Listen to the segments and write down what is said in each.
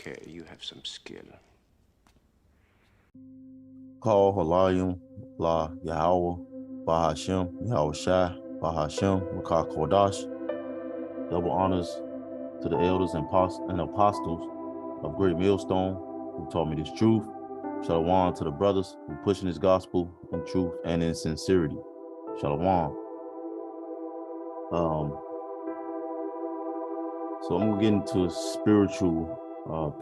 Okay, you have some skill. Call Halayim, La Yahweh, Bahashem, Yahweh Shai, Bahashem, Makah Kodash. Double honors to the elders and apostles of Great Millstone who taught me this truth. Shalom to the brothers who pushing this gospel in truth and in sincerity. Shalom. So I'm gonna get into spiritual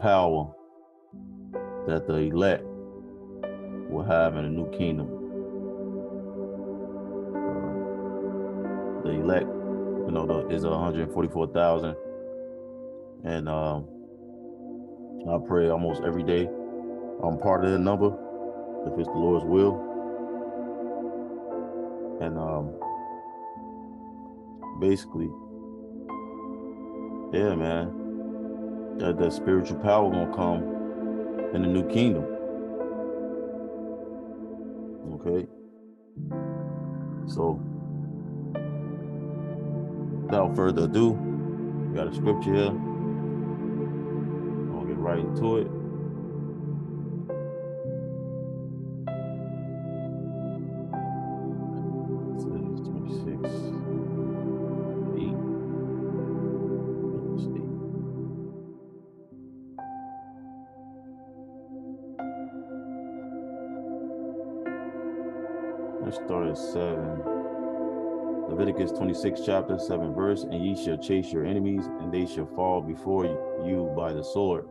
power that the elect will have in the new kingdom. The elect, is 144,000, and I pray almost every day. I'm part of that number, if it's the Lord's will. And basically, yeah, man, that spiritual power gonna come in the new kingdom. Okay, so without further ado, we got a scripture here. I'll get right into it. It's 26, 8. Let's start at 7. Leviticus 26 chapter 7 verse, and ye shall chase your enemies, and they shall fall before you by the sword.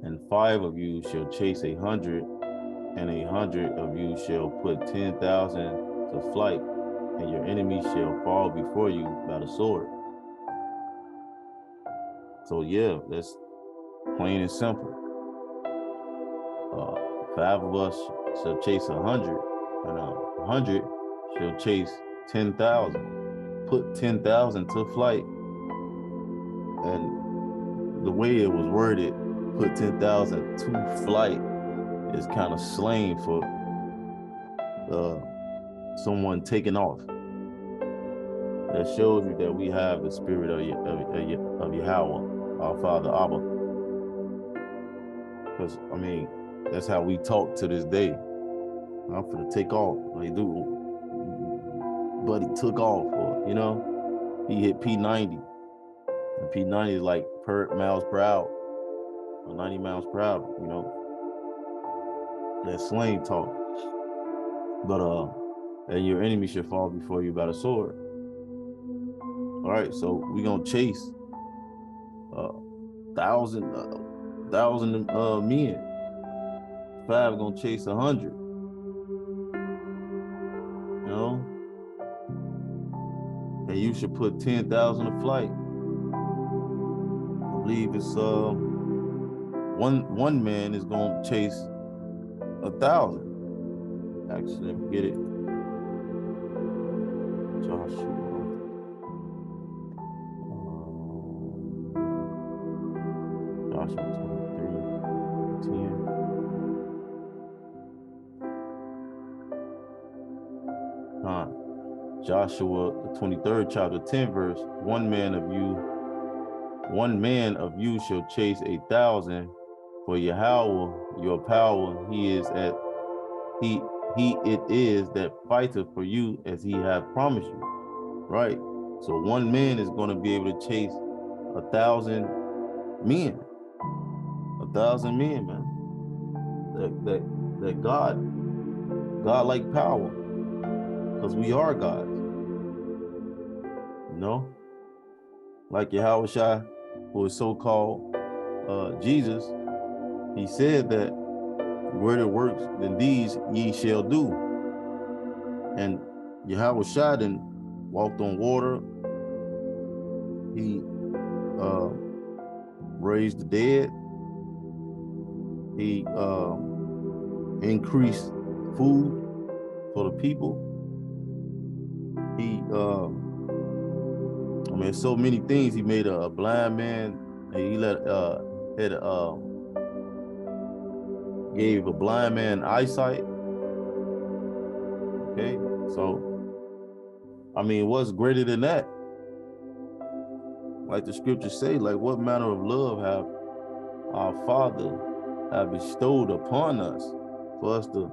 And 5 of you shall chase 100, and 100 of you shall put 10,000 to flight, and your enemies shall fall before you by the sword. So yeah, that's plain and simple. 5 of us shall chase 100, and 100 shall chase 10,000. Put 10,000 to flight. And the way it was worded, put 10,000 to flight, is kind of slang for someone taking off. That shows you that we have the spirit of Yahweh, our Father Abba. Because, I mean, that's how we talk to this day. I'm finna take off. Like, dude, buddy took off, or, he hit P90. And P90 is like miles per hour, or 90 miles per hour, that slang talk. But and your enemy should fall before you by the sword. All right, so we gonna chase 1,000 men. 5 gonna chase 100. And you should put 10,000 to flight. I believe it's one man is gonna chase 1,000. Actually, let me get it. Joshua 23:10. Joshua, the 23rd chapter, 10 verse. One man of you shall chase 1,000, for Yahweh your power, he it is that fighteth for you as he hath promised you. Right? So one man is going to be able to chase 1,000 men. 1,000 men, man. That God-like power. Because we are gods. Like Yahweh Shai, who is so-called Jesus, he said that greater works than these ye shall do. And Yahweh Shai then walked on water. He raised the dead. He increased food for the people. He so many things. He made a blind man. He gave a blind man eyesight. Okay, so what's greater than that? Like the scriptures say, like what manner of love have our Father have bestowed upon us for us to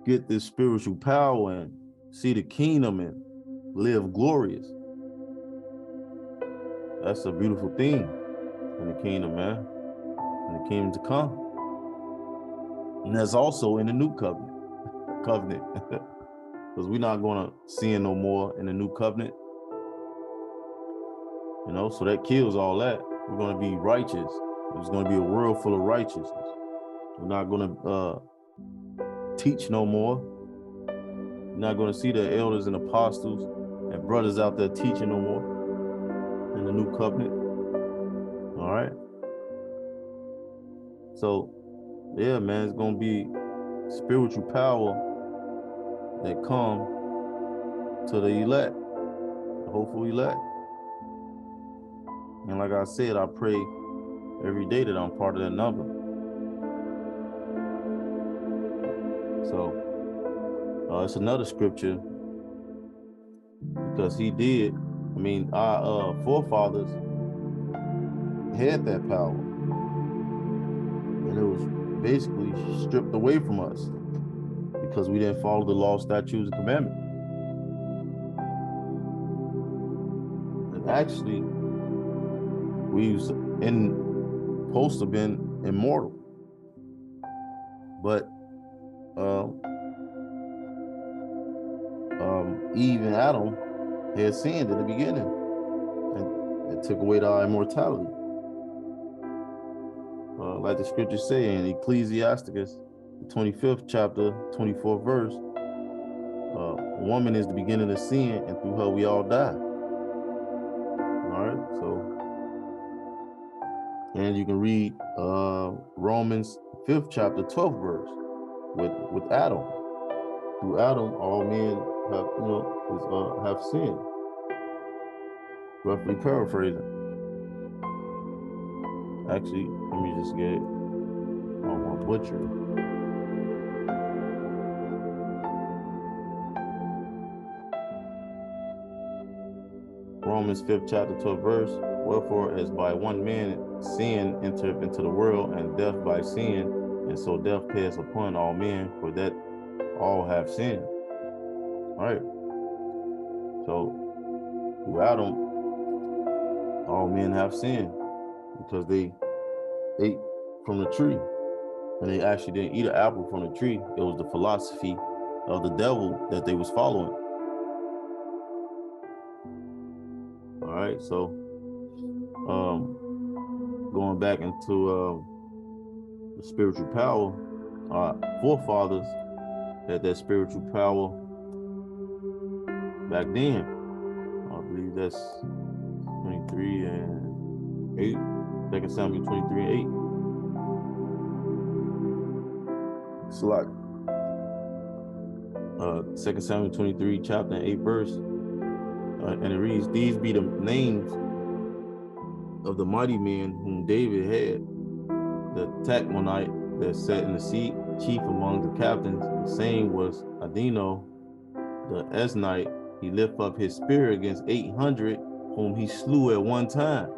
get this spiritual power and see the kingdom and live glorious. That's a beautiful thing in the kingdom, man, in the kingdom to come. And that's also in the new covenant, because we're not going to sin no more in the new covenant, you know, so that kills all that. We're going to be righteous. There's going to be a world full of righteousness. We're not going to teach no more. You're not going to see the elders and apostles and brothers out there teaching no more in the new covenant. All right. So, yeah, man, it's going to be spiritual power that come to the elect, the hopeful elect. And like I said, I pray every day that I'm part of that number. So it's another scripture, because he did. I mean, our forefathers had that power, and it was basically stripped away from us because we didn't follow the law, statutes, and commandments. And actually, we was supposed to have been immortal, but Eve and Adam had sinned in the beginning, and it took away our immortality. Like the scriptures say in Ecclesiasticus, the 25th chapter, 24th verse, woman is the beginning of sin, and through her we all die. All right, so, and you can read Romans 5th chapter, 12th verse, with Adam. Through Adam, all men have sinned. Roughly paraphrasing. Actually, let me just get it. I don't want to butcher it. Romans 5th chapter, 12th verse. Wherefore, as by one man sin entered into the world, and death by sin, and so death passed upon all men, for that all have sinned. All right. So through Adam, all men have sinned because they ate from the tree, and they actually didn't eat an apple from the tree. It was the philosophy of the devil that they was following. All right, so going back into the spiritual power, our forefathers had that spiritual power back then. I believe that's 23 and 8, 2 Samuel 23 and 8. It's like 2 Samuel 23 chapter and 8 verse, and it reads, "These be the names of the mighty men whom David had: the Tachmonite that sat in the seat, chief among the captains. The same was Adino, the Esnite. He lift up his spear against 800, whom he slew at one time."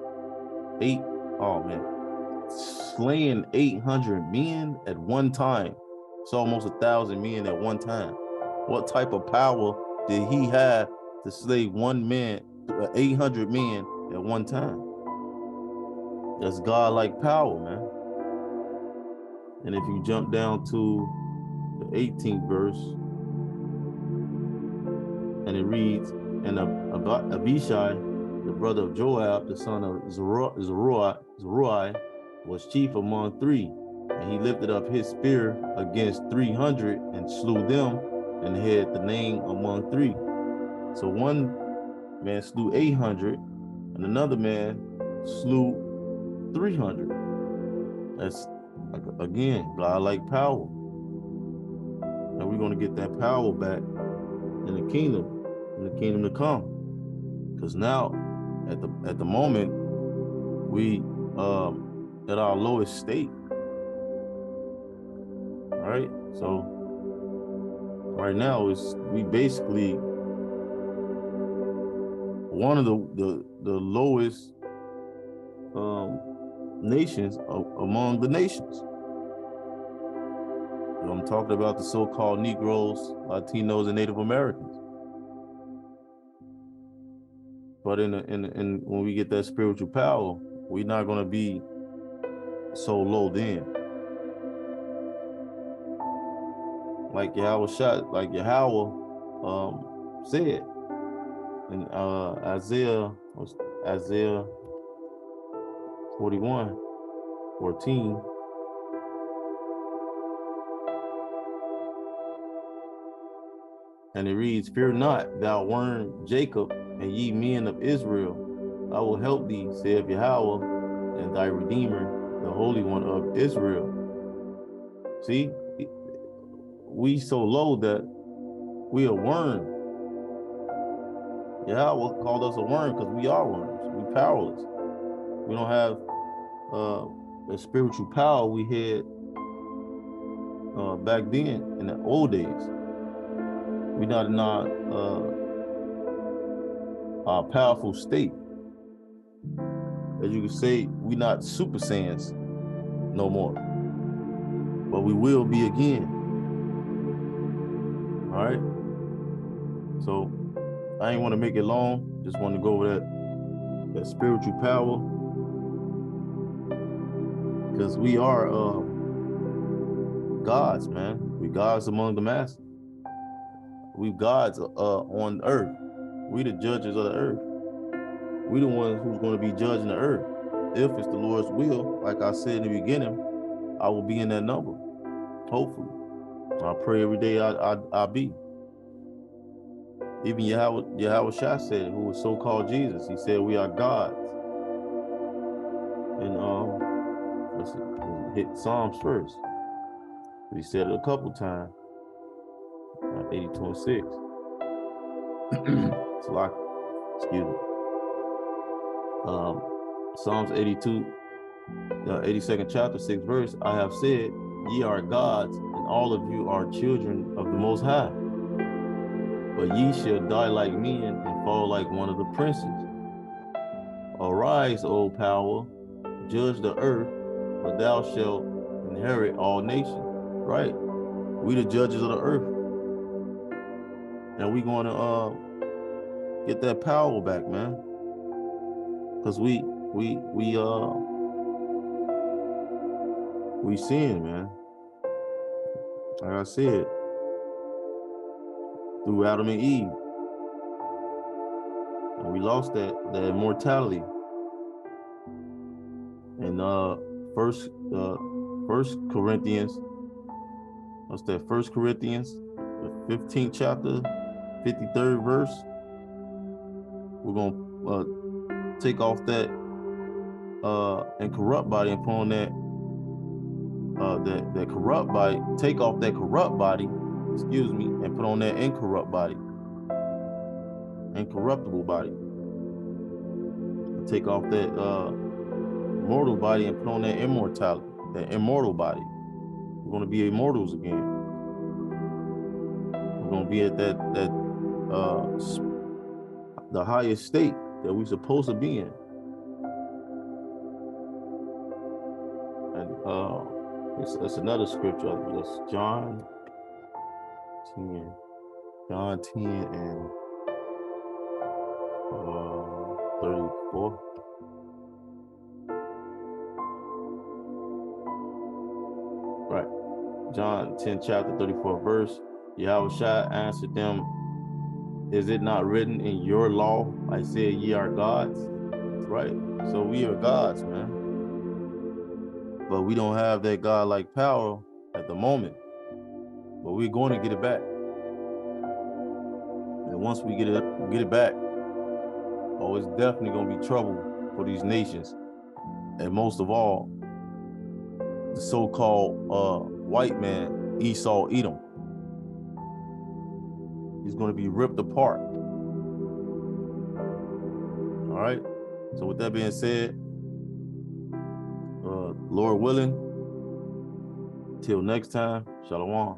Slaying 800 men at one time. It's almost 1,000 men at one time. What type of power did he have to slay 800 men at one time? That's God-like power, man. And if you jump down to the 18th verse, and it reads, "And Abishai, the brother of Joab, the son of Zeruiah, was chief among 3, and he lifted up his spear against 300 and slew them, and had the name among 3. So one man slew 800, and another man slew 300. That's, again, God-like power. And we're going to get that power back in the kingdom to come. Because now, at the moment, we at our lowest state. All right, so right now we basically one of the lowest nations among the nations. I'm talking about the so-called Negroes, Latinos, and Native Americans. But in when we get that spiritual power, we're not going to be so low then. Like Yahweh said in Isaiah 41:14. And it reads, "Fear not, thou worm Jacob, and ye men of Israel. I will help thee, saith Yahweh, and thy Redeemer, the Holy One of Israel." See, we so low that we a worm. Yahweh called us a worm because we are worms. We powerless. We don't have the spiritual power we had back then in the old days. We're not in our powerful state. As you can say, we're not Super Saiyans no more, but we will be again. All right. So I ain't want to make it long. Just want to go over that spiritual power, because we are gods, man. We gods among the masses. We gods on earth. We the judges of the earth. We the ones who's going to be judging the earth. If it's the Lord's will, like I said in the beginning, I will be in that number. Hopefully, I pray every day I'll be. Even Yahweh Shah said, who was so-called Jesus, he said we are gods. And let's hit Psalms first. He said it a couple times. 82:6. It's a lot. Excuse me. Psalms 82nd chapter, 6th verse. I have said, ye are gods, and all of you are children of the Most High. But ye shall die like men and fall like one of the princes. Arise, O power, judge the earth, for thou shalt inherit all nations. Right? We the judges of the earth. And we going to get that power back, man. Because we sin, man. Like I said, through Adam and Eve. And we lost that immortality. And first Corinthians, what's that? 1 Corinthians, the 15th chapter, 53rd verse. We're gonna take off that incorrupt body and put on that corrupt body. Take off that corrupt body, excuse me, and put on that incorrupt body, incorruptible body. Take off that mortal body and put on that immortality, that immortal body. We're gonna be immortals again. We're gonna be at that the highest state that we're supposed to be in. And it's another scripture. It's John 10 and 34. Right. John 10 chapter 34 verse. Yahweh Shah answered them, is it not written in your law, I said ye are gods? Right. So we are gods, man. But we don't have that God-like power at the moment. But we're going to get it back. And once we get it back, oh, it's definitely going to be trouble for these nations. And most of all, the so-called white man, Esau Edom. He's going to be ripped apart. All right. So with that being said, Lord willing, till next time, Shalom.